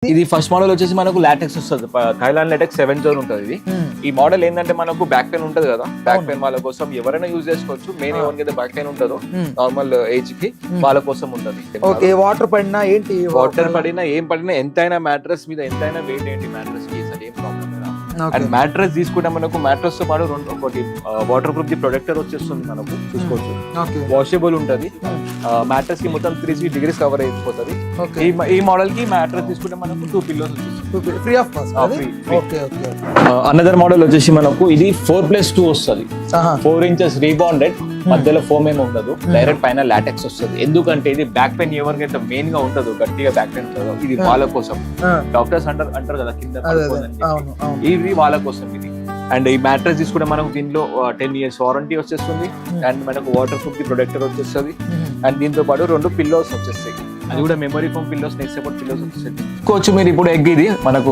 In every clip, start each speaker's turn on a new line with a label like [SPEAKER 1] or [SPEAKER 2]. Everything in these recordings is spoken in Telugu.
[SPEAKER 1] ఇది ఫస్ట్ మోడల్ వచ్చేసి మనకు లాటెక్స్ వస్తుంది, థైలాండ్ లాటెక్స్ 7 జోన్ ఉంటుంది. ఇది ఈ మోడల్ ఏంటంటే మనకు బ్యాక్ పెయిన్ ఉంటది కదా, బ్యాక్ పెయిన్ వాళ్ళ కోసం ఎవరైనా యూజ్ చేసుకోవచ్చు. మెయిన్ ఎవరికైతే బ్యాక్ పెయిన్ ఉంటుందో నార్మల్ ఏజ్ కి వాళ్ళ కోసం ఉంటది.
[SPEAKER 2] ఓకే, వాటర్ పడినా ఏంటి,
[SPEAKER 1] వాటర్ పడినా ఏం పడినా ఎంతైనా మ్యాట్రెస్ మీద ఎంతైనా వెయిట్ ఏంటి మ్యాట్రెస్ కి అసలు ఏం ప్రాబ్లం లేదు. అండ్ మ్యాట్రెస్ తీసుకుంటే మనకు మ్యాట్రెస్ తో పాటు ఒకటి వాటర్ ప్రూఫ్ ది ప్రొటెక్టర్ వచ్చేస్తుంది, మనకు చూసుకోవచ్చు. వాషబుల్ ఉంటది, మ్యాట్రెస్ కి మొత్తం 360 డిగ్రీస్ కవర్ అయిపోతుంది. ఈ మోడల్ కి మ్యాట్రెస్ తీసుకుంటే మనకు 2 పిల్లోస్ వచ్చేస్తుంది
[SPEAKER 2] free of cost.
[SPEAKER 1] Another model వచ్చేసి మనకు ఇది 4+2 వస్తుంది, 4 ఇంచెస్ రీబాండెడ్, మధ్యలో ఫోమ్ ఏమి ఉండదు, డైరెక్ట్ పైన లాటెక్స్ వస్తుంది. ఎందుకంటే ఇది బ్యాక్ పెయిన్ ఎవరికైతే మెయిన్ గా ఉంటుందో, గట్టిగా బ్యాక్ పెయిన్ ఉంటుందో, ఇది వాళ్ళ కోసం. డాక్టర్స్ అంటారు కదా కింద, ఇది వాళ్ళ కోసం ఇది. అండ్ ఈ మ్యాట్రెస్ తీసుకుంటే మనకు దీనిలో 10 years వారంటీ వచ్చేస్తుంది. అండ్ మనకు వాటర్ ప్రూఫ్ కి ప్రొటెక్టర్ వచ్చేస్తుంది. అండ్ దీంతో పాటు 2 పిల్లోస్ వచ్చేస్తాయి, అది కూడా memory foam pillows, next support pillows వచ్చేస్తుంది. చూసుకోవచ్చు మీరు ఇప్పుడు ఎగ్, ఇది మనకు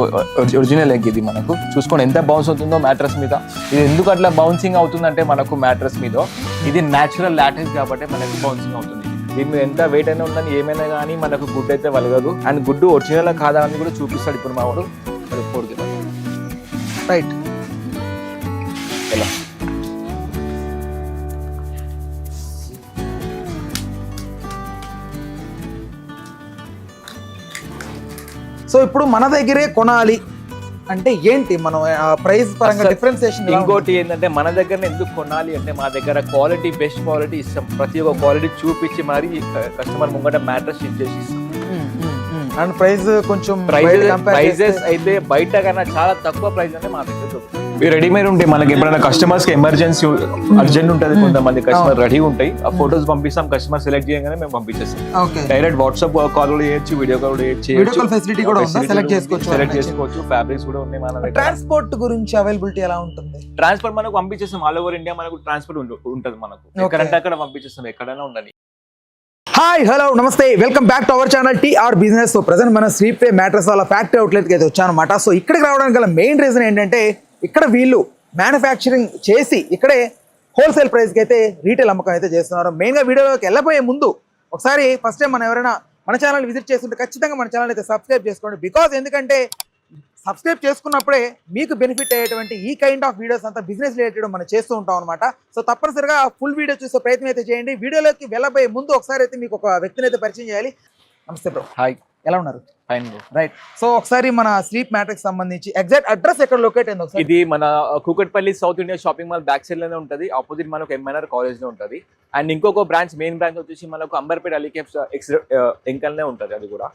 [SPEAKER 1] ఒరిజినల్ ఎగ్. ఇది మనకు చూసుకోండి ఎంత బౌన్స్ అవుతుందో మ్యాట్రెస్ మీద. ఇది ఎందుకు అట్లా బౌన్సింగ్ అవుతుందంటే మనకు మ్యాట్రెస్ మీద ఇది న్యాచురల్ లాటెక్స్ కాబట్టి మనకు బౌన్సింగ్ అవుతుంది. దీని మీద ఎంత వెయిట్ అయినా ఉందని ఏమైనా కానీ మనకు గుడ్ అయితే వలగదు. అండ్ గుడ్డు ఒరిజినల్ కాదా అని కూడా చూపిస్తాడు ఇప్పుడు మా వాడు.
[SPEAKER 2] రైట్,
[SPEAKER 1] ఎలా
[SPEAKER 2] సో ఇప్పుడు మన దగ్గరే కొనాలి అంటే ఏంటి, మనం ప్రైస్ పరంగా డిఫరెన్సియేషన్.
[SPEAKER 1] ఇంకోటి ఏంటంటే మన దగ్గర ఎందుకు కొనాలి అంటే మా దగ్గర క్వాలిటీ, బెస్ట్ క్వాలిటీ ఇస్తాం. ప్రతి ఒక్క క్వాలిటీ చూపించి మరి కస్టమర్ ముంగట మ్యాట్రెస్ ఇచ్చేసి ఇస్తాం.
[SPEAKER 2] అండ్ ప్రైస్ కొంచెం
[SPEAKER 1] ప్రైజెస్ అయితే బయట కన్నా చాలా తక్కువ ప్రైస్ అంటే మా దగ్గర దొరుకుతుంది. రెడీమేడ్ ఉంటాయి మనకి. ఎప్పుడైనా కస్టమర్స్ కి ఎమర్జెన్సీ అర్జెంట్ ఉంటుంది, కొంతమంది కస్టమర్ రెడీ ఉంటాయి, ఆ ఫొటోస్ పంపిస్తాం, కస్టమర్ సెలెక్ట్ చేయగానే మేము పంపించేస్తాం. డైరెక్ట్ వాట్సాప్ కాల్ కూడా చేయొచ్చు, వీడియో కాల్ కూడా చేయొచ్చు,
[SPEAKER 2] ఫెసిలిటీ కూడా ఉంది, సెలెక్ట్ చేసుకోవచ్చు.
[SPEAKER 1] ఫ్యాబ్రిక్స్ కూడా ఉన్నాయి మన దగ్గర.
[SPEAKER 2] ట్రాన్స్పోర్ట్ గురించి అవైలబిలిటీ ఎలా ఉంటుంది?
[SPEAKER 1] ట్రాన్స్పోర్ట్ మనకు పంపించేస్తాం, ఆల్ ఓవర్ ఇండియా మనకు ట్రాన్స్పోర్ట్ ఉంటుంది. మనకు ఎక్కడంటే అక్కడ పంపించేస్తాం, ఎక్కడైనా ఉండని.
[SPEAKER 2] Hi, hello, namaste, welcome back to our channel TR business. So present మన శ్రీప్రే మ్యాట్రెస్ వాళ్ళ ఫ్యాక్టరీ అవుట్లెట్కి అయితే వచ్చాను అనమాట. సో ఇక్కడికి రావడానికి గల మెయిన్ రీజన్ ఏంటంటే ఇక్కడ వీళ్ళు మ్యానుఫ్యాక్చరింగ్ చేసి ఇక్కడే హోల్సేల్ ప్రైస్కి అయితే రీటైల్ అమ్మకం అయితే చేస్తున్నారు. మెయిన్గా వీడియోలోకి వెళ్ళబోయే ముందు ఒకసారి ఫస్ట్ టైం మనం ఎవరైనా మన ఛానల్ విజిట్ చేస్తుంటే ఖచ్చితంగా మన ఛానల్ అయితే సబ్స్క్రైబ్ చేసుకోండి. బికాజ్ ఎందుకంటే సబ్స్క్రైబ్ చేసుకున్నప్పుడే మీకు బెనిఫిట్ అయ్యేటువంటి ఈ కైండ్ ఆఫ్ వీడియోస్ అంతా బిజినెస్ రిలేటెడ్ మనం చేస్తూ ఉంటాం అనమాట. సో తప్పనిసరిగా ఫుల్ వీడియో చూసే ప్రయత్నం అయితే చేయండి. వీడియోలోకి వెళ్ళబోయే ముందు ఒకసారి అయితే మీకు ఒక వ్యక్తిని అయితే పరిచయం చేయాలి. నమస్తే బ్రో.
[SPEAKER 1] హాయ్,
[SPEAKER 2] ఎలా ఉన్నారు?
[SPEAKER 1] ఫైన్.
[SPEAKER 2] రైట్, సో ఒకసారి మన స్లీప్ మ్యాట్రిక్స్ సంబంధించి ఎగ్జాక్ట్ అడ్రస్ ఎక్కడ లొకేట్ అయింది ఒకసారి?
[SPEAKER 1] ఇది మన Kukatpally south India shopping mall back side లోనే ఉంటుంది, ఆపోజిట్ మనకు ఎంఎన్ఆర్ కాలేజ్ లో ఉంటుంది. అండ్ ఇంకొక బ్రాంచ్, మెయిన్ బ్రాంచ్ వచ్చేసి మనకు అంబర్పేట అలీకేఫ్ ఎంకల్నే ఉంటుంది. అది కూడా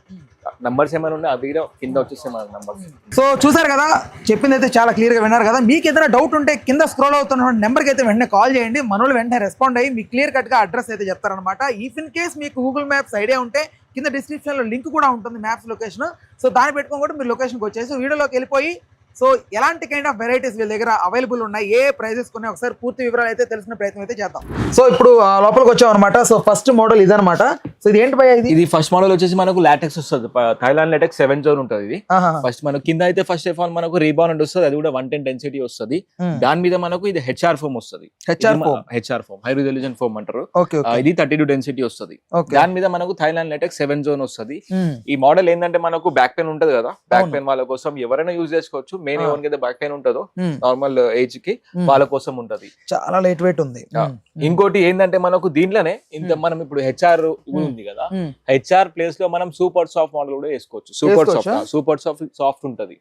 [SPEAKER 1] నంబర్స్ ఏమైనా ఉన్నాయి అవి కింద వచ్చేసి మన నంబర్స్. సో
[SPEAKER 2] చూసారు కదా, చెప్పింది అయితే చాలా క్లియర్ గా విన్నారు కదా. మీకు ఏదైనా డౌట్ ఉంటే కింద స్క్రోల్ అవుతున్న నెంబర్కి అయితే వెంటనే కాల్ చేయండి, మనోళ్ళు వెంటనే రెస్పాండ్ అయ్యి మీకు క్లియర్ కట్ గా అడ్రస్ అయితే చెప్తారనమాట. ఇఫ్ ఇన్ కేస్ మీకు గూగుల్ మ్యాప్స్ ఐడియా ఉంటే కింద డిస్క్రిప్షన్ లో లింక్ కూడా ఉంటుంది, మ్యాప్స్ లొకేషన్. సో దాన్ని పెట్టుకొని కూడా మీరు లొకేషన్కి వచ్చేసి వీడియోలోకి వెళ్ళిపోయి సో ఎలాంటి కైండ్ ఆఫ్ వెరైటీస్ వీళ్ళ దగ్గర అవైలబుల్ ఉన్నాయి, ఏ ప్రైజెస్ ఉన్నాయి, ఒకసారి పూర్తి వివరాలు అయితే తెలిసిన ప్రయత్నం అయితే చేద్దాం. సో ఇప్పుడు లోపలికి వచ్చాం అనమాట. సో ఫస్ట్ మోడల్ ఇదనమాట. సో ఇది ఏంటి భయ్యా? ఇది
[SPEAKER 1] ఫస్ట్ మోడల్ వచ్చేసి మనకు లాటెక్స్ వస్తుంది, థైలాండ్ లాటెక్స్ 7 జోన్ ఉంటుంది. ఇది ఫస్ట్ మనకు కింద అయితే ఫస్ట్ ఆఫ్ ఆల్ మనకు రీబాండ్ వస్తుంది, అది కూడా 110 డెన్సిటీ వస్తుంది. దాని మీద మనకు ఇది హెచ్ఆర్ ఫోమ్ వస్తుంది, HR foam, high resolution foam అంటారు. ఇది 32 డెన్సిటీ వస్తుంది. దాని మీద మనకు థైలాండ్ లాటెక్స్ 7 జోన్ వస్తుంది. ఈ మోడల్ ఏంటంటే మనకు బ్యాక్ పెయిన్ ఉంటది కదా, బ్యాక్ పెయిన్ వాళ్ళ కోసం ఎవరైనా యూజ్ చేసుకోవచ్చు. మెయిన్ ఎవరికైతే బ్యాక్ పెయిన్ ఉంటుందో నార్మల్ ఏజ్ కి వాళ్ళ కోసం ఉంటది.
[SPEAKER 2] చాలా లైట్ వెయిట్ ఉంది.
[SPEAKER 1] ఇంకోటి ఏంటంటే మనకు దీంట్లోనే ఇంత మనం ఇప్పుడు హెచ్ఆర్ ఉంది కదా, హెచ్ఆర్ ప్లేస్ లో మనం సూపర్ సాఫ్ట్ మోడల్ కూడా వేసుకోవచ్చు. సూపర్ సాఫ్ట్ ఉంటది,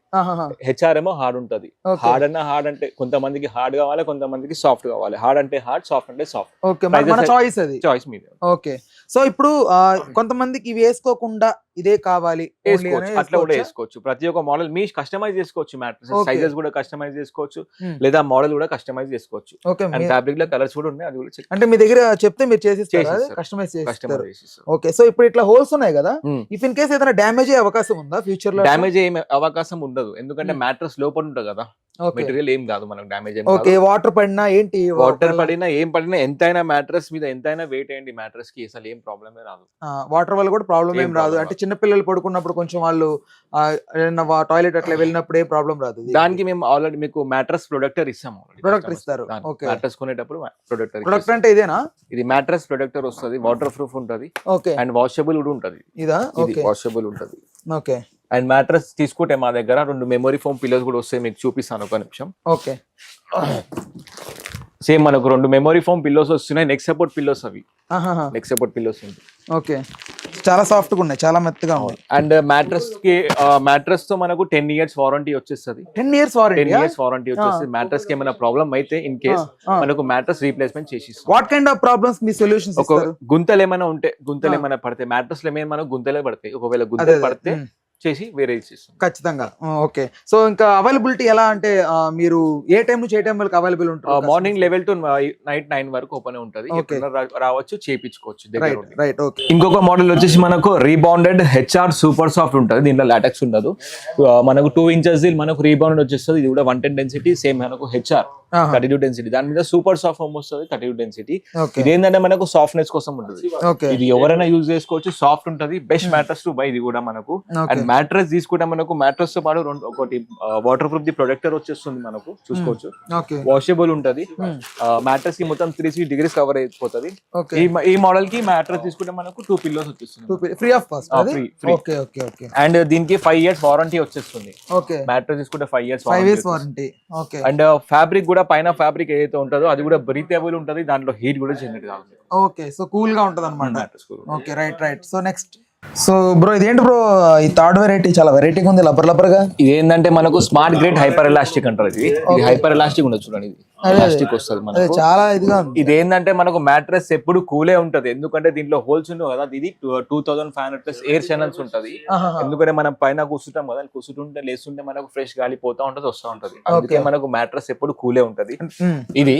[SPEAKER 1] హెచ్ఆర్ ఏమో హార్డ్ ఉంటది. హార్డ్ అన్న హార్డ్ అంటే కొంతమందికి హార్డ్ కావాలి, కొంతమందికి సాఫ్ట్ కావాలి. హార్డ్ అంటే హార్డ్, సాఫ్ట్ అంటే సాఫ్ట్. చాయిస్ మీద.
[SPEAKER 2] ఓకే, సో ఇప్పుడు కొంతమందికి ఇవి వేసుకోకుండా ఇదే కావాలి
[SPEAKER 1] అట్లా కూడా వేసుకోవచ్చు. ప్రతి ఒక్క మోడల్ మీ కస్టమైజ్ చేసుకోవచ్చు, మ్యాట్రెస్ సైజెస్ కూడా కస్టమైజ్ చేసుకోవచ్చు, లేదా మోడల్ కూడా కస్టమైజ్ చేసుకోవచ్చు. అండ్ ఫ్యాబ్రిక్ లో కలర్స్ కూడా ఉన్నాయి, అది కూడా
[SPEAKER 2] అంటే మీ దగ్గర చెప్తే మీరు చేసిస్తారు, కస్టమైజ్ చేస్తారు. ఓకే, సో ఇప్పుడు ఇట్లా హోల్స్ ఉన్నాయి కదా, ఇఫ్ ఇన్ కేస్ ఏదైనా డ్యామేజ్ అయ్యే అవకాశం ఉందా ఫ్యూచర్ లో?
[SPEAKER 1] డ్యామేజ్ అయ్యే అవకాశం ఉండదు, ఎందుకంటే మ్యాట్రెస్ లోపల ఉంటుంది కదా, మెటీరియల్ ఏం కాదు మనకు డ్యామేజ్.
[SPEAKER 2] ఓకే, వాటర్ పడినా ఏంటి,
[SPEAKER 1] వాటర్ పడినా ఏం పడినా ఎంతైనా మ్యాట్రెస్ మీద ఎంతైనా వెయిట్ అయ్యండి మ్యాట్రెస్ కి అసలు ఏం ప్రాబ్లమే రాదు.
[SPEAKER 2] వాటర్ వల్ల కూడా ప్రాబ్లం ఏం రాదు. అంటే చిన్న పిల్లలు పడుకున్నప్పుడు కొంచెం వాళ్ళు టాయిలెట్ అట్లా వెళ్ళినప్పుడు ఏ ప్రాబ్లం రాదు.
[SPEAKER 1] దానికి మేము ఆల్రెడీ మీకు మ్యాట్రెస్ ప్రొడక్టర్ ఇస్తాము.
[SPEAKER 2] ప్రొడక్టర్ ఇస్తారు.
[SPEAKER 1] మ్యాట్రెస్ కొనేటప్పుడు
[SPEAKER 2] ప్రొడక్టర్ అంటే ఇదేనా?
[SPEAKER 1] ఇది మ్యాట్రెస్ ప్రొడక్టర్ వస్తుంది, వాటర్ ప్రూఫ్ ఉంటది.
[SPEAKER 2] ఓకే,
[SPEAKER 1] అండ్ వాషబుల్ కూడా ఉంటది.
[SPEAKER 2] ఇదా?
[SPEAKER 1] ఇది వాషబుల్ ఉంటది.
[SPEAKER 2] ఓకే,
[SPEAKER 1] అండ్ మ్యాట్రస్ తీసుకుంటే మా దగ్గర 2 మెమరీ ఫోమ్ పిల్లోస్ కూడా వస్తాయి, మీకు చూపిస్తాను ఒక నిమిషం.
[SPEAKER 2] ఓకే.
[SPEAKER 1] సేమ్ మనకు 2 మెమరీ ఫోమ్ పిల్లోస్ వస్తున్నాయి, నెక్ సపోర్ట్ పిల్లోస్ అవి. నెక్ సపోర్ట్ పిల్లోస్ ఉంటాయి.
[SPEAKER 2] ఓకే, చాలా సాఫ్ట్ గా ఉన్నాయి, చాలా మెత్తగా ఉన్నాయి.
[SPEAKER 1] అండ్ మ్యాట్రస్ తో మనకు 10 years వారంటీ వచ్చేస్తుంది.
[SPEAKER 2] 10 years వారంటీ.
[SPEAKER 1] 10 years వారంటీ వచ్చేస్తుంది. మ్యాట్రస్ కి ఏమైనా ప్రాబ్లం అయితే ఇన్ కేస్ మనకు మ్యాట్రస్ రీప్లేస్మెంట్ చేసి ఇస్తాం.
[SPEAKER 2] What kind of problems me solutions
[SPEAKER 1] ఒక గుంతలు ఏమైనా ఉంటే, గుంతలు ఏమైనా పడితే మ్యాట్రస్ లో ఏమైనా మనకు గుంతలే పడతాయి, ఒకవేళ గుంతలు పడితే చేసి వేరే ఇస్తాం
[SPEAKER 2] ఖచ్చితంగా. ఓకే, సో ఇంకా అవైలబిలిటీ ఎలా అంటే మీరు ఏ టైం నుంచి ఏ టైం వరకు అవైలబుల్ ఉంటుంది?
[SPEAKER 1] మార్నింగ్ 11 to నైట్ 9 వరకు ఓపెన్ ఉంటుంది, రావచ్చు, చేయించుకోవచ్చు.
[SPEAKER 2] రైట్. ఓకే.
[SPEAKER 1] ఇంకొక మోడల్ వచ్చేసి మనకు రీబౌండెడ్ హెచ్ఆర్ సూపర్ సాఫ్ట్ ఉంటుంది, దీంట్లో లాటెక్స్ ఉండదు. మనకు 2 inches మనకు రీబౌండెడ్ వచ్చేస్తుంది. ఇది కూడా 110 డెన్సిటీ, సేమ్ మనకు హెచ్ఆర్ 32 డెన్సిటీ, దాని మీద సూపర్ సాఫ్ట్ ఫోమ్ వస్తుంది 32 డెన్సిటీ. ఇది ఏంటంటే మనకు సాఫ్ట్నెస్ కోసం ఉంటుంది, ఇది ఎవరైనా యూజ్ చేసుకోవచ్చు, సాఫ్ట్ ఉంటుంది. బెస్ట్ మ్యాట్రస్ టు బై ఇది కూడా మనకు. అండ్ మ్యాట్రస్ తీసుకుంటే మనకు మ్యాట్రస్ తో పాటు ఒకటి వాటర్ ప్రూఫ్ ది ప్రొటెక్టర్ వచ్చేస్తుంది, మనకు చూసుకోవచ్చు. వాషబుల్ ఉంటది. మ్యాట్రస్ కి మొత్తం 360 degrees కవర్ అయిపోతుంది. ఈ మోడల్ కి మ్యాట్రస్ తీసుకుంటే మనకు 2 pillows వచ్చేస్తుంది,
[SPEAKER 2] ఫ్రీ ఆఫ్ కాస్ట్.
[SPEAKER 1] అండ్ దీనికి 5 years వారంటీ వచ్చేస్తుంది. మ్యాట్రస్ తీసుకుంటే 5 years
[SPEAKER 2] వారంటీ.
[SPEAKER 1] అండ్ ఫ్యాబ్రిక్ కూడా పైన ఫ్యాబ్రిక్ ఏదైతే ఉంటుందో అది కూడా బ్రీతేబుల్ ఉంటుంది, దాంట్లో హీట్ కూడా జనరేట్ కావాలి.
[SPEAKER 2] ఓకే, సో కూల్ గా ఉంటది అన్నమాట. Okay, right. So next, so bro ఇదేంటి బ్రో, ఈ థర్డ్ వెరైటీ చాలా వెరైటీగా ఉంది, లబ్బర్ గా.
[SPEAKER 1] ఇది ఏంటంటే మనకు స్మార్ట్ గ్రేడ్ హైపర్ ఎలాస్టిక్ అంటారు. ఇది హైపర్ ఎలాస్టిక్ ఉండదు, చూడండి. ఇది ఎలాస్టిక్ వస్తుంది మనకు,
[SPEAKER 2] చాలా ఇదిగా ఉంది.
[SPEAKER 1] ఇది ఏంటంటే మనకు మ్యాట్రస్ ఎప్పుడు కూలే ఉంటది, ఎందుకంటే దీంట్లో హోల్స్ ఉండవు కదా. ఇది 2500+ ఎయిర్ ఛానల్స్ ఉంటది, ఎందుకంటే మనం పైన కూర్చుంటాం కదా, కూర్చుంటే లేస్తుంటే మనకు ఫ్రెష్ గాలి పోతా ఉంటది, వస్తూ ఉంటది. అందుకే మనకు మ్యాట్రస్ ఎప్పుడు కూలే ఉంటది. ఇది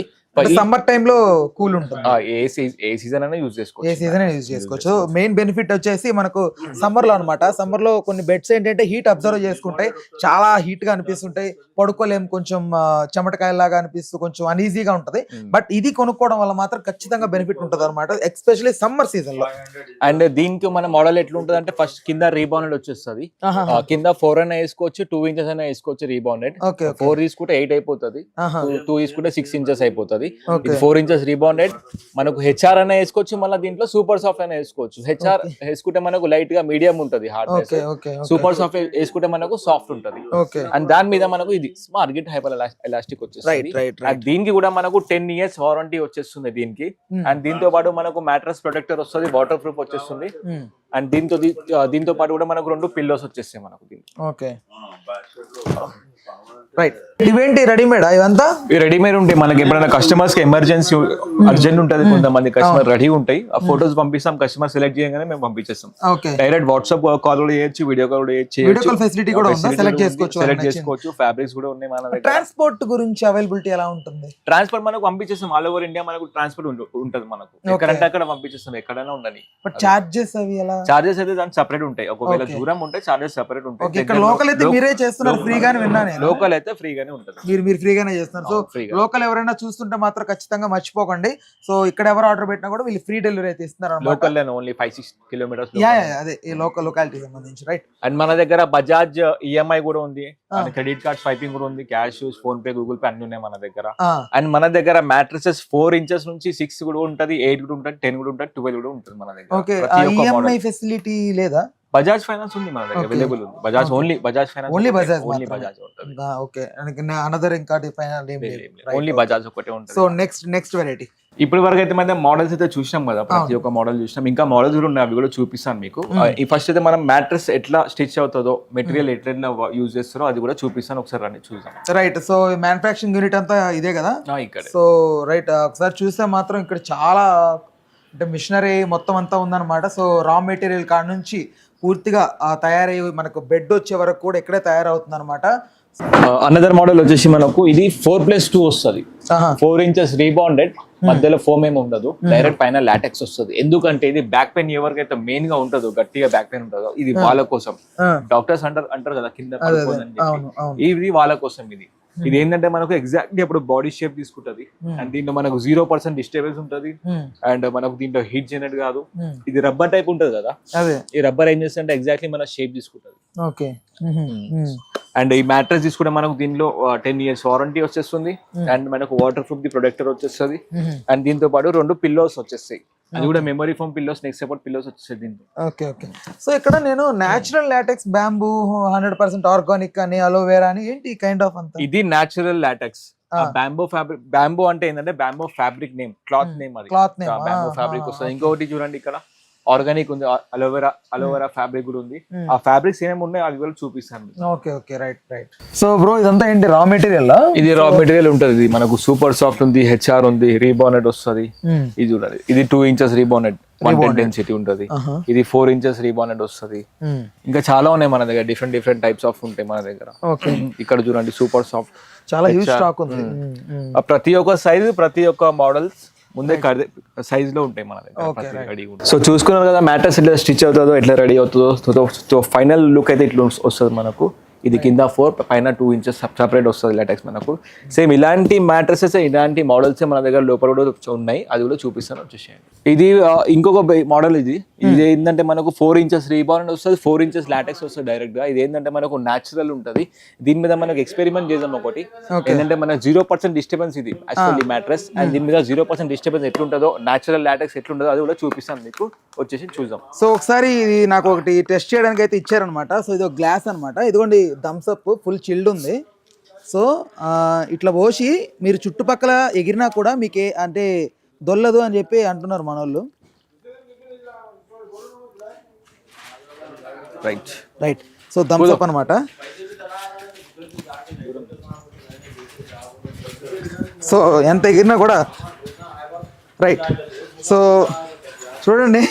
[SPEAKER 2] సమ్మర్ టైమ్ లో కూల్ ఉంటుంది,
[SPEAKER 1] ఏ సీజన్ అయినా యూజ్ చేసుకోవచ్చు,
[SPEAKER 2] ఏ సీజన్ అయినా యూజ్ చేసుకోవచ్చు. మెయిన్ బెనిఫిట్ వచ్చేసి మనకు సమ్మర్ లో అనమాట. సమ్మర్ లో కొన్ని బెడ్స్ ఏంటంటే హీట్ అబ్జర్వ్ చేసుకుంటాయి, చాలా హీట్ గా అనిపిస్తుంటాయి, పడుకోలేం, కొంచెం చెమటకాయలాగా అనిపిస్తూ కొంచెం అన్ఈజీగా ఉంటది. బట్ ఇది కొనుక్కోవడం వల్ల మాత్రం ఖచ్చితంగా బెనిఫిట్ ఉంటది అనమాట, ఎస్పెషల్లీ సమ్మర్ సీజన్ లో.
[SPEAKER 1] అండ్ దీనికి మన మోడల్ ఎట్లుంటది అంటే ఫస్ట్ కింద రీబౌండెడ్ వచ్చేస్తుంది, కింద 4 అయినా వేసుకోవచ్చు, 2 inches అయినా వేసుకోవచ్చు రీబౌండెడ్. 4 తీసుకుంటే 8 అయిపోతుంది, 2 తీసుకుంటే 6 inches అయిపోతుంది. ఇది 4 inches రీబౌండెడ్. మనకు హెచ్ఆర్ అయినా వేసుకోవచ్చు, మళ్ళీ దీంట్లో సూపర్ సాఫ్ట్ అయినా వేసుకోవచ్చు. హెచ్ఆర్ వేసుకుంటే మనకు లైట్ గా మీడియం ఉంటది హార్డ్నెస్, సూపర్ సాఫ్ట్ వేసుకుంటే మనకు సాఫ్ట్ ఉంటది. అండ్ దాని మీద మనకు ఇది స్మార్ట్ గ్రిడ్ హైపర్ ఎలాస్టిక్ వచ్చేస్తుంది. దీనికి కూడా మనకు 10 years వారంటీ వచ్చేస్తుంది దీనికి. అండ్ దీంతో పాటు మనకు మ్యాట్రస్ ప్రొటెక్టర్ వస్తుంది, వాటర్ ప్రూఫ్ వచ్చేస్తుంది. అండ్ దీంతో పాటు కూడా మనకు 2 pillows వచ్చేస్తాయి మనకు దీనికి.
[SPEAKER 2] Okay, right. ఇవేంటి రెడీమేడ్ ఇవంతా?
[SPEAKER 1] రెడీమేడ్ ఉంటాయి. మనకి ఎప్పుడైనా కస్టమర్స్ కి ఎమర్జెన్సీ అర్జెంట్ ఉంటది, కొంతమంది కస్టమర్ రెడీ ఉంటాయి, ఆ ఫోటోస్ పంపిస్తాం, కస్టమర్ సెలెక్ట్ చేయగానే మేము పంపించేస్తాం. డైరెక్ట్ వాట్సాప్ కాల్ కూడా చేయొచ్చు, వీడియో కాల్ కూడా చేయొచ్చు,
[SPEAKER 2] ఫెసిలిటీ కూడా ఉంది, సెలెక్ట్
[SPEAKER 1] చేసుకోవచ్చు. ఫ్యాబ్రిక్స్ కూడా ఉన్నాయి మన దగ్గర.
[SPEAKER 2] ట్రాన్స్పోర్ట్ గురించి అవైలబిలిటీ ఎలా ఉంటుంది?
[SPEAKER 1] ట్రాన్స్పోర్ట్ మనకు పంపించేస్తాం, ఆల్ ఓవర్ ఇండియా మనకు ట్రాన్స్పోర్ట్ ఉంటది, మనకు ఎక్కడంటే అక్కడ పంపించేస్తాం, ఎక్కడైనా ఉండని.
[SPEAKER 2] బట్ చార్జెస్ అవి ఎలా?
[SPEAKER 1] చార్జెస్ అయితే దానికి సెపరేట్ ఉంటాయి, ఒకవేళ దూరం ఉంటే చార్జెస్ సెపరేట్ ఉంటాయి.
[SPEAKER 2] ఇక్కడ లోకల్ అయితే మీరే చేస్తున్నారు, ఫ్రీగానే విన్నాను.
[SPEAKER 1] లోకల్ అయితే ఫ్రీగానే ఉంటుంది,
[SPEAKER 2] మీరు ఫ్రీగానే చేస్తున్నారు. సో లోకల్ ఎవరైనా చూస్తుంటే మాత్రం ఖచ్చితంగా మర్చిపోకండి. సో ఇక్కడ ఎవరు ఆర్డర్ పెట్టినా కూడా వీళ్ళు ఫ్రీ డెలివరీ అయితే ఇస్తున్నారు.
[SPEAKER 1] Local only 5-6 kilometers.
[SPEAKER 2] అదే ఈ లోకల్ లొకాలిటీ సంబంధించి, రైట్.
[SPEAKER 1] అండ్ మన దగ్గర బజాజ్ ఈఎంఐ కూడా ఉంది, క్రెడిట్ కార్డ్ స్వైపింగ్ కూడా ఉంది, cash, phone pay, Google pay అన్ని ఉన్నాయి మన దగ్గర. అండ్ మన దగ్గర మ్యాట్రసెస్ 4 inches నుంచి 6 కూడా ఉంటది, 8 కూడా ఉంటది, 10 కూడా ఉంటది, 12 కూడా ఉంటుంది మన దగ్గర.
[SPEAKER 2] ఓకే, ఈఎంఐ ఫెసిలిటీ లేదా?
[SPEAKER 1] బజాజ్ ఫైనాన్స్ ఉంది మన దగ్గర, అవైలబుల్ ఉంది. Bajaj only Bajaj finance,
[SPEAKER 2] only Bajaj
[SPEAKER 1] ఉంటుంది.
[SPEAKER 2] ఓకే, అనదర్ ఇంకా
[SPEAKER 1] ఓన్లీ బజాజ్ ఒకటే ఉంటుంది.
[SPEAKER 2] So next variety.
[SPEAKER 1] ఇప్పటి వరకు అయితే మన మోడల్స్ అయితే చూసినాం కదా, ప్రతి ఒక్క మోడల్ చూసినాం, ఇంకా మోడల్స్ కూడా ఉన్నాయి, అవి కూడా చూపిస్తాను మీకు. ఈ ఫస్ట్ అయితే మనం మ్యాట్రస్ ఎట్లా స్టిచ్ అవుతుందో, మెటీరియల్ ఎట్లా యూజ్ చేస్తారో అది కూడా చూపిస్తాను, ఒకసారి రండి చూద్దాం.
[SPEAKER 2] రైట్, సో మ్యానుఫ్యాక్చరింగ్ యూనిట్ అంతా ఇదే కదా
[SPEAKER 1] ఇక్కడ.
[SPEAKER 2] సో రైట్, ఒకసారి చూస్తే మాత్రం ఇక్కడ చాలా అంటే మిషనరీ మొత్తం అంతా ఉందన్నమాట. సో రా మెటీరియల్ కాడ నుంచి పూర్తిగా తయారయ్యి మనకు బెడ్ వచ్చే వరకు కూడా ఇక్కడే తయారవుతుంది అనమాట.
[SPEAKER 1] అనదర్ మోడల్ వచ్చేసి మనకు ఇది 4+2 వస్తుంది, 4 inches రీబౌండెడ్, మధ్యలో ఫోమ్ ఏమి ఉండదు, డైరెక్ట్ పైన లాటెక్స్ వస్తుంది. ఎందుకంటే ఇది బ్యాక్ పెయిన్ ఎవరికైతే మెయిన్ గా ఉంటుందో, గట్టిగా బ్యాక్ పెయిన్ ఉంటుందో, ఇది వాళ్ళ కోసం. డాక్టర్స్ అంటారు కదా కింద పడుకోదని చెప్పి, ఇది వాళ్ళ కోసం. ఇది ఏంటంటే మనకు ఎగ్జాక్ట్లీ అప్పుడు బాడీ షేప్ తీసుకుంటది. అండ్ దీంట్లో మనకు 0% డిస్టర్బెన్స్ ఉంటది. అండ్ మనకు దీంట్లో హీట్ జనరేట్ కాదు. ఇది రబ్బర్ టైప్ ఉంటది కదా, ఈ రబ్బర్ ఏం చేస్తుంటే ఎగ్జాక్ట్లీ మన షేప్ తీసుకుంటది. అండ్ ఈ మ్యాట్రస్ తీసుకుంటే మనకు దీనిలో 10 years వారంటీ వచ్చేస్తుంది. అండ్ మనకు వాటర్ ప్రూఫ్ ది ప్రొటెక్టర్ వచ్చేస్తుంది. అండ్ దీంతో పాటు 2 pillows వచ్చేస్తాయి. అది కూడా memory foam pillows, neck support pillows వచ్చేది దీంట్లో.
[SPEAKER 2] Okay okay. సో ఇక్కడ నేను న్యాచురల్ లాటెక్స్ బ్యాంబూ 100% ఆర్గానిక్ అని అలోవేరా అని ఏంటి కైండ్ ఆఫ్ అంతా?
[SPEAKER 1] ఇది natural LaTeX. Bamboo fabric, bamboo అంటే ఏంటంటే bamboo fabric name, cloth name, అది
[SPEAKER 2] క్లాత్ నేమ్
[SPEAKER 1] బ్యాంబో ఫ్యాబ్రిక్ వస్తుంది. ఇంకొకటి చూడండి ఇక్కడ ఆర్గానిక్ ఉంది, అలోవెరా ఫ్యాబ్రిక్ కూడా ఉంది. ఆ ఫ్యాబ్రిక్స్ ఏమేమి ఉన్నాయో అవి కూడా చూపిస్తాను.
[SPEAKER 2] Okay okay, right right. So bro ఇదంతా ఏంటి రా మెటీరియల్?
[SPEAKER 1] ఇది రా మెటీరియల్ ఉంటుంది. ఇది మనకు సూపర్ సాఫ్ట్ ఉంది, హెచ్ఆర్ ఉంది, రీబానెట్ వస్తుంది. ఇది చూడండి, ఇది 2 ఇంచెస్ రీబానెట్, 110 డెన్సిటీ ఉంటుంది. ఇది 4 ఇంచెస్ రీబానెట్ వస్తుంది. ఇంకా చాలా ఉన్నాయి మన దగ్గర, డిఫరెంట్ టైప్స్ ఆఫ్ ఉంటాయి మన దగ్గర. ఇక్కడ చూడండి సూపర్ సాఫ్ట్,
[SPEAKER 2] చాలా హ్యూజ్ స్టాక్ ఉంది.
[SPEAKER 1] ప్రతి ఒక్క సైజ్, ప్రతి ఒక్క మోడల్స్ ముందే సైజ్ లో ఉంటాయి మన దగ్గర. సో చూసుకున్నారు కదా మ్యాట్రెస్ ఎట్లా స్టిచ్ అవుతుందో, ఎట్లా రెడీ అవుతుందో. సో ఫైనల్ లుక్ అయితే ఇట్లా వస్తుంది మనకు. ఇది కింద 4, పైన 2 ఇంచెస్ సపరేట్ వస్తుంది లాటెక్స్ మనకు. సేమ్ ఇలాంటి మ్యాట్రెసెస్, ఇలాంటి మోడల్స్ మన దగ్గర లోపల కూడా ఉన్నాయి, అది కూడా చూపిస్తాను, వచ్చేసేయండి. ఇది ఇంకొక మోడల్. ఇది ఏంటంటే మనకు 4 ఇంచెస్ రీబాన్ వస్తుంది, 4 ఇంచెస్ లాటెక్స్ వస్తుంది డైరెక్ట్ గా. ఇది ఏంటంటే మనకు న్యాచురల్ ఉంటుంది. దీని మీద మనకు ఎక్స్పెరిమెంట్ చేద్దాం ఒకటి. ఏంటంటే మనకు 0% డిస్టర్బెన్స్ ఇది యాక్చువల్లీ మ్యాట్రెస్, అండ్ దీని మీద 0% డిస్టర్బెన్స్ ఎట్లుంటుందో, న్యాచురల్ లాటెక్స్ ఎట్లుంటుందో అది కూడా చూపిస్తాను మీకు, వచ్చేసి చూద్దాం.
[SPEAKER 2] సో ఒకసారి ఇది నాకు ఒకటి టెస్ట్ చేయడానికి అయితే ఇచ్చారనమాట. సో ఇది ఒక గ్లాస్ అనమాట, ఇదిగోండి థమ్స్ అప్, ఫుల్ చిల్డ్ ఉంది. సో ఇట్లా పోసి మీరు చుట్టుపక్కల ఎగిరినా కూడా మీకే అంటే దొల్లదు అని చెప్పి అంటున్నారు మన వాళ్ళు.
[SPEAKER 1] Right
[SPEAKER 2] right. So thumbs up అనమాట. సో ఎంత ఎగిరినా కూడా రైట్. సో చూడండి,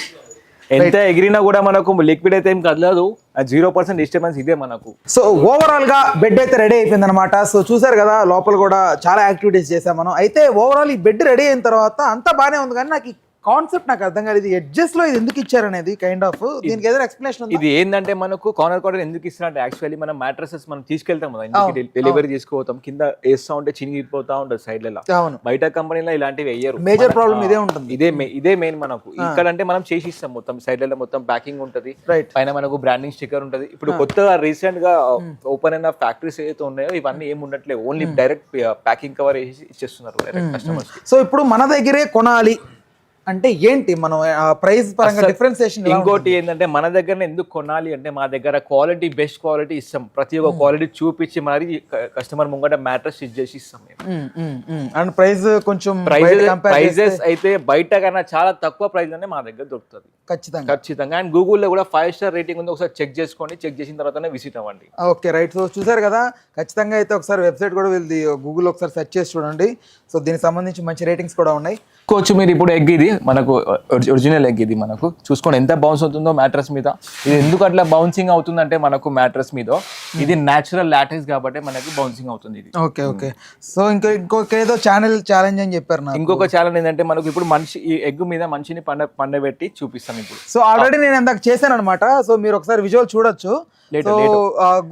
[SPEAKER 1] ఎంత ఎగిరినా కూడా మనకు లిక్విడ్ అయితే ఏం కదలదు, 0% డిస్టర్బెన్స్ ఇదే మనకు.
[SPEAKER 2] సో ఓవరాల్ గా బెడ్ అయితే రెడీ అయిపోయింది అనమాట. సో చూసారు కదా, లోపల కూడా చాలా యాక్టివిటీస్ చేసాం మనం. అయితే ఓవరాల్ ఈ బెడ్ రెడీ అయిన తర్వాత అంతా బాగానే ఉంది, కానీ నాకు కాన్సెప్ట్ నాకు అర్థం కాలేదు. ఎడ్జెస్ లో ఇది ఎందుకు ఇచ్చారనేది కైండ్ ఆఫ్ దీనికి ఏదైనా ఎక్స్ప్లెనేషన్ ఉంది?
[SPEAKER 1] ఇది ఏంటంటే మనకు కార్నర్ ఎందుకు ఇస్తారంటే, యాక్చువల్లీ మనం మ్యాట్రసెస్ మనం తీసుకెళ్తాం కదా ఇంటికి, డెలివరీ చేసుకోతాం, కింద వేస్తా ఉంటే చినిగిపోతా ఉంటుంది సైడ్ లలో. బయట కంపెనీలో ఇలాంటివి వేయరు.
[SPEAKER 2] మేజర్ ప్రాబ్లం ఇదే ఉంటుంది.
[SPEAKER 1] ఇదే మెయిన్ మనకు. ఇక్కడ అంటే మనం చేసి ఇస్తాం, మొత్తం సైడ్ లలో మొత్తం ప్యాకింగ్ ఉంటది, పైన మనకు బ్రాండింగ్ స్టిక్కర్ ఉంటది. ఇప్పుడు కొత్తగా రీసెంట్ గా ఓపెన్ అయిన ఫ్యాక్టరీస్ ఏదైతే ఉన్నాయో ఇవన్నీ ఏమి ఉండట్లేదు, ఓన్లీ డైరెక్ట్ ప్యాకింగ్ కవర్ వేసి ఇచ్చేస్తున్నారు కస్టమర్స్ కి.
[SPEAKER 2] సో ఇప్పుడు మన దగ్గరే కొనాలి అంటే ఏంటి, మనం ప్రైస్ పరంగా డిఫరెన్సియేషన్?
[SPEAKER 1] ఇంకోటి ఏంటంటే మన దగ్గర ఎందుకు కొనాలి అంటే, మా దగ్గర క్వాలిటీ, బెస్ట్ క్వాలిటీ ఇస్తాం. ప్రతి ఒక్క క్వాలిటీ చూపించి మరి కస్టమర్ ముంగట మ్యాట్రెస్ స్టిచ్ చేసి ఇస్తాం.
[SPEAKER 2] అండ్ ప్రైస్ కొంచెం
[SPEAKER 1] ప్రైజెస్ అయితే బయట కన్నా చాలా తక్కువ ప్రైస్ లోనే మా దగ్గర దొరుకుతుంది ఖచ్చితంగా. అండ్ గూగుల్లో కూడా 5 స్టార్ రేటింగ్ ఉంది, ఒకసారి చెక్ చేసుకోండి, చెక్ చేసిన తర్వాతనే విజిట్ అవ్వండి.
[SPEAKER 2] Okay right. సో చూసారు కదా, ఖచ్చితంగా అయితే ఒకసారి వెబ్సైట్ కూడా వీళ్ళది గూగుల్లో ఒకసారి సెర్చ్ చేసి చూడండి. సో దీనికి సంబంధించి మంచి రేటింగ్స్ కూడా ఉన్నాయి.
[SPEAKER 1] కోచ్ మీరు ఇప్పుడు ఎగ్, ఇది మనకు ఒరిజినల్ ఎగ్, ఇది మనకు చూసుకోండి ఎంత బౌన్స్ అవుతుందో మ్యాట్రెస్ మీద. ఇది ఎందుకు అట్లా బౌన్సింగ్ అవుతుందంటే మనకు మ్యాట్రెస్ మీద ఇది న్యాచురల్ లాటెక్స్ కాబట్టి మనకి బౌన్సింగ్ అవుతుంది ఇది.
[SPEAKER 2] Okay okay. సో ఇంకొక ఏదో ఛాలెంజ్ అని చెప్పారు నాకు.
[SPEAKER 1] ఇంకొక ఛాలెంజ్ ఏంటంటే మనకు ఇప్పుడు మనిషి ఈ ఎగ్ మీద మనిషిని పండబెట్టి చూపిస్తాం ఇప్పుడు.
[SPEAKER 2] సో ఆల్రెడీ నేను ఇందాక చేశాను అనమాట. సో మీరు ఒకసారి విజువల్ చూడొచ్చు. సో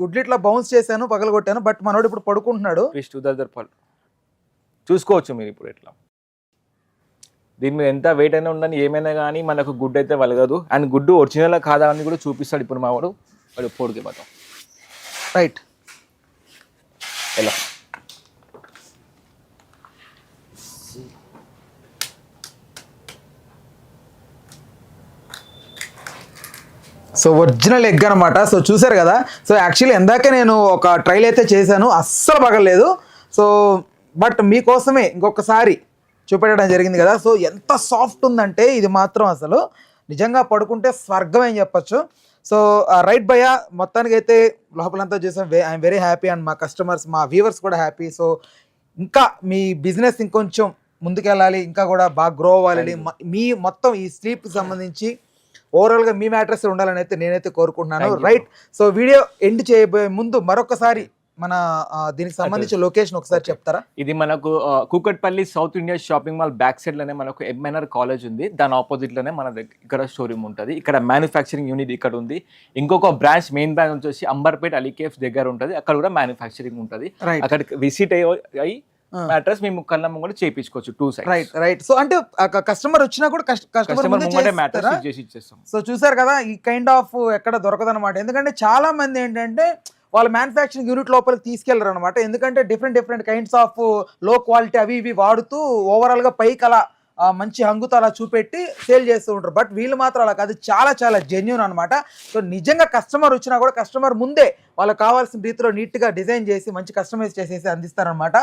[SPEAKER 2] గుడ్లు ఇట్లా బౌన్స్ చేశాను, పగలగొట్టాను, బట్ మనోడు ఇప్పుడు పడుకుంటున్నాడు.
[SPEAKER 1] చూసుకోవచ్చు మీరు ఇప్పుడు ఎట్లా. దీని మీద ఎంత వెయిట్ అయినా ఉండని ఏమైనా కానీ మనకు గుడ్ అయితే వలగదు. అండ్ గుడ్డు ఒరిజినల్ కాదా అని కూడా చూపిస్తాడు ఇప్పుడు మా వాడు పోడుకే పోతాం.
[SPEAKER 2] రైట్.
[SPEAKER 1] ఎలా
[SPEAKER 2] సో ఒరిజినల్ ఎగ్ అనమాట. సో చూసారు కదా. సో యాక్చువల్లీ ఇందాక నేను ఒక ట్రైల్ అయితే చేశాను, అస్సలు పగలేదు. సో బట్ మీకోసమే ఇంకొకసారి చూపెట్టడం జరిగింది కదా. సో ఎంత సాఫ్ట్ ఉందంటే ఇది మాత్రం అసలు నిజంగా పడుకుంటే స్వర్గం అని చెప్పచ్చు. సో రైట్ భయ్య, మొత్తానికి అయితే లోపలంతా చూసాం. ఐఎమ్ వెరీ హ్యాపీ అండ్ మా కస్టమర్స్, మా వ్యూవర్స్ కూడా హ్యాపీ. సో ఇంకా మీ బిజినెస్ ఇంకొంచెం ముందుకెళ్ళాలి, ఇంకా కూడా బాగా గ్రో అవ్వాలి. మీ మొత్తం ఈ స్లీప్కి సంబంధించి ఓవరాల్గా మీ మ్యాట్రెస్ ఉండాలని అయితే నేనైతే కోరుకుంటున్నాను. రైట్. సో వీడియో ఎండ్ చేయబోయే ముందు మరొకసారి మన దీనికి సంబంధించిన లొకేషన్ ఒకసారి చెప్తారా?
[SPEAKER 1] ఇది మనకు Kukatpally south India shopping mall back side లోనే మనకు ఎంఎన్ఆర్ కాలేజ్ ఉంది, దాని ఆపోజిట్ లోనే మన ఇక్కడ షోరూమ్ ఉంటుంది. ఇక్కడ మ్యానుఫ్యాక్చరింగ్ యూనిట్ ఇక్కడ ఉంది. ఇంకొక బ్రాంచ్, మెయిన్ బ్రాంచ్ వచ్చేసి అంబర్పేట్ అలీకేఫ్ దగ్గర ఉంటుంది, అక్కడ కూడా మ్యానుఫ్యాక్చరింగ్ ఉంటుంది. అక్కడికి విజిట్ అయ్యి మ్యాట్రెస్ మేము కళ్ళ ముంగట చేయించుకోవచ్చు 2 sides.
[SPEAKER 2] Right right. సో అంటే కస్టమర్ వచ్చినా కూడా కస్టమర్ ముందే మ్యాట్రెస్ చేసి ఇచ్చేస్తాం. సో చూసారు కదా, ఈ కైండ్ ఆఫ్ ఎక్కడ దొరకదు అనమాట. ఎందుకంటే చాలా మంది ఏంటంటే వాళ్ళు మ్యానుఫ్యాక్చరింగ్ యూనిట్ లోపలికి తీసుకెళ్లరు అనమాట. ఎందుకంటే డిఫరెంట్ కైండ్స్ ఆఫ్ లో క్వాలిటీ అవి ఇవి వాడుతూ ఓవరాల్ గా పైకి అలా మంచి హంగుతో అలా చూపెట్టి సేల్ చేస్తూ ఉంటారు. బట్ వీళ్ళు మాత్రం అలా కాదు, చాలా చాలా జెన్యూన్ అనమాట. సో నిజంగా కస్టమర్ వచ్చినా కూడా కస్టమర్ ముందే వాళ్ళకి కావాల్సిన రీతిలో నీట్గా డిజైన్ చేసి మంచి కస్టమైజ్ చేసేసి అందిస్తారనమాట.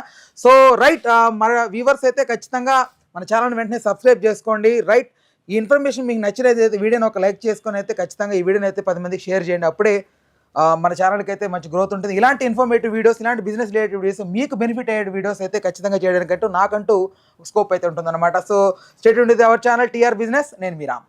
[SPEAKER 2] సో రైట్, మన వ్యూవర్స్ అయితే ఖచ్చితంగా మన ఛానల్ వెంటనే సబ్స్క్రైబ్ చేసుకోండి. రైట్, ఈ ఇన్ఫర్మేషన్ మీకు నచ్చినైతే వీడియోని ఒక లైక్ చేసుకొని అయితే ఖచ్చితంగా ఈ వీడియోని అయితే 10 మందికి షేర్ చేయండి. అప్పుడే మన ఛానల్కి అయితే మంచి గ్రోత్ ఉంటుంది. ఇలాంటి ఇన్ఫర్మేటివ్ వీడియోస్, ఇలాంటి బిజినెస్ రిలేటెడ్ వీడియోస్, మీకు బెనిఫిట్ అయ్యే వీడియోస్ అయితే ఖచ్చితంగా చేయడానికంటూ నాకంటూ స్కోప్ అయితే ఉంటుందన్నమాట. So stay tuned with our channel TR business. నేను మీ రామ్.